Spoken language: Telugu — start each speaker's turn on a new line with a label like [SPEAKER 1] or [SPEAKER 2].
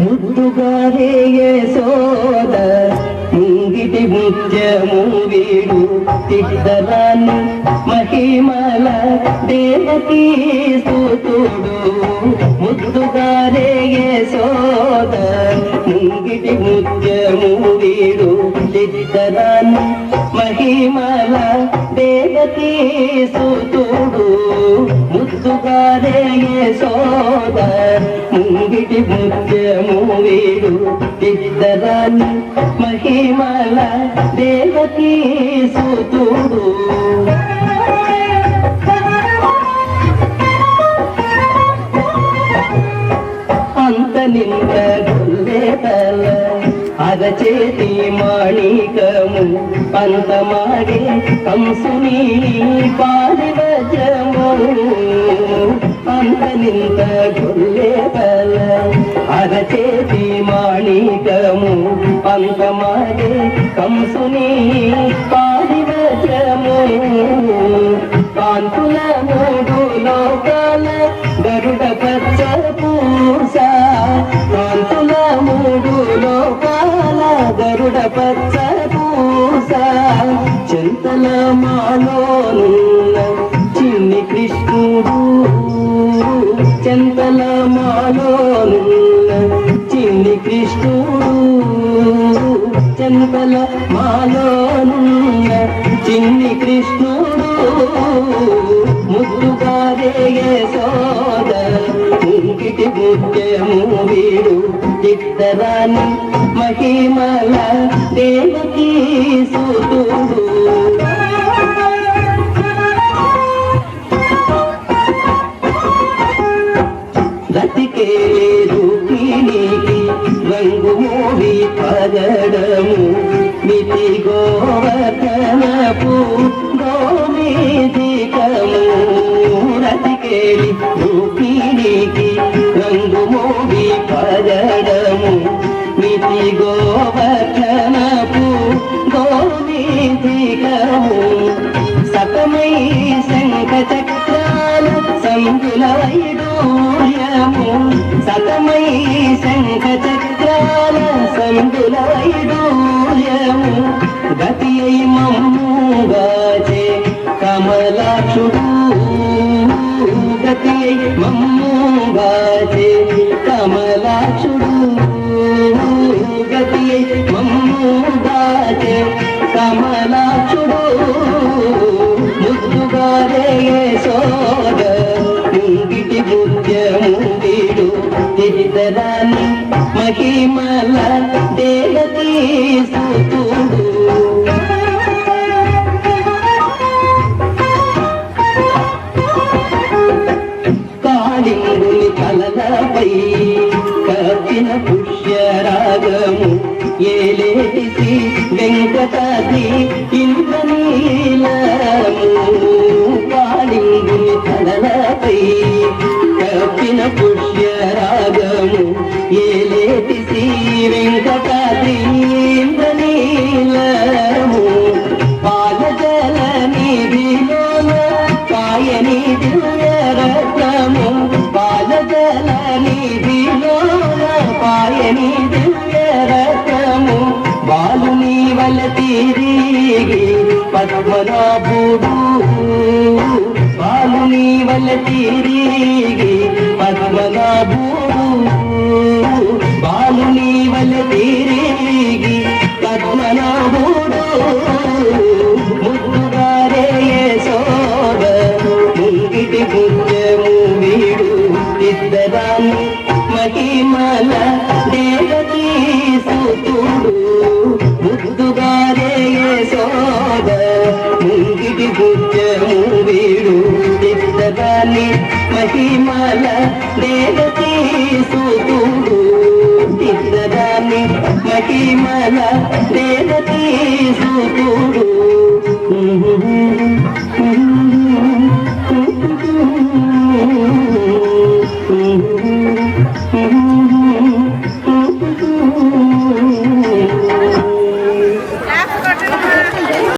[SPEAKER 1] ముద్దుగారే యశోద ముంగిటి ముత్యము వీడు తిద్దరాను మహిమల దేవకీ స్తుతుడు. ముద్దుగారే యశోద ముంగిటి ముత్యము వీడు తిద్దరాను మహిమల దేవకీ స్తుతుడు. ముద్దుగారే యశోద ముంగిటి ముత్యము వీడు తిద్దరాను మహిమల దేవకీ స్తుతుడు. అంత నింద గుల్లేతల అరచేతి మాణికము పంతమాడే కంసుని పారివజము. అంత నింద గుల్లేతల అరచేతి మాణికము పంతమాడే కంసుని పారివజము. కాంతుల మూడు లోకాల గరుడ పచ్చ పూస. కాంతుల మూడు లోకాల గరుడ పచ్చ పూస. చింతల మాలోనున్న చిన్ని కృష్ణుడు. చింతల మాలోనున్న చిన్ని కృష్ణుడు. చింతల మాలోనున్న చిన్ని కృష్ణుడు. ముద్దుగారే యశోద ముంగిటి ముత్యము వీడు తిద్దరాను మహిమల దేవకీ స్తుతుడు. రతికే రూపిణికి రంగు మోహి పగడము. మితి గోవర్ధనపు గోమేధికము. రతికేలి రూపిణికి రంగు మోహి పగడము. మితి గోవర్ధనపు గోమేధికము. సతమై శంఖ చక్రాల సంగుల వైడూర్యము. సతమై శంఖ చక్రాల సంగుల వైడూర్యము. గతి అయి మమ్ముగాచే కమలాక్షుడు. గతి అయి మమ్ముగాచే కమలాక్షుడు. గతి అయి మమ్ముగాచే కమలాక్షుడు. ముద్దుగారే యశోద ముంగిటి ముత్యము వీడు తిద్దరాను మహిమల దేవకీ స్తుతుడు. కాళింగుని తలలపై కప్పిన పుష్యరాగము. ఏలేటి శ్రీ వెంకటాద్రి ఇంద్రనీలము. కాళింగుని తలలపై కప్పిన పుష్యరాగము. ఏలేటి శ్రీ వెంకటాద్రి ఇంద్రనీలము. పాలజల నిధిలోన పాయని దివ్యరత్నము. పాలజల నిధిలోన పాయని దివ్యరత్నము. బాలుని వల తిరిగి పద్మనాభుడు. బాలుని వల తిరిగి పద్మనాభుడు. బాలుని వల తిరిగి పద్మనాభుడు. ముద్దుగారే యశోద ముంగిటి ముత్యము వీడు తిద్దరాను మహిమల దేవకీ స్తుతుడు. ముద్దుగారే యశోద ముంగిటి ముత్యము వీడు తిద్దరాను మహిమల దేవకీ స్తుతుడు. తిద్దరాను మహిమల దేవకీ స్తుతుడు.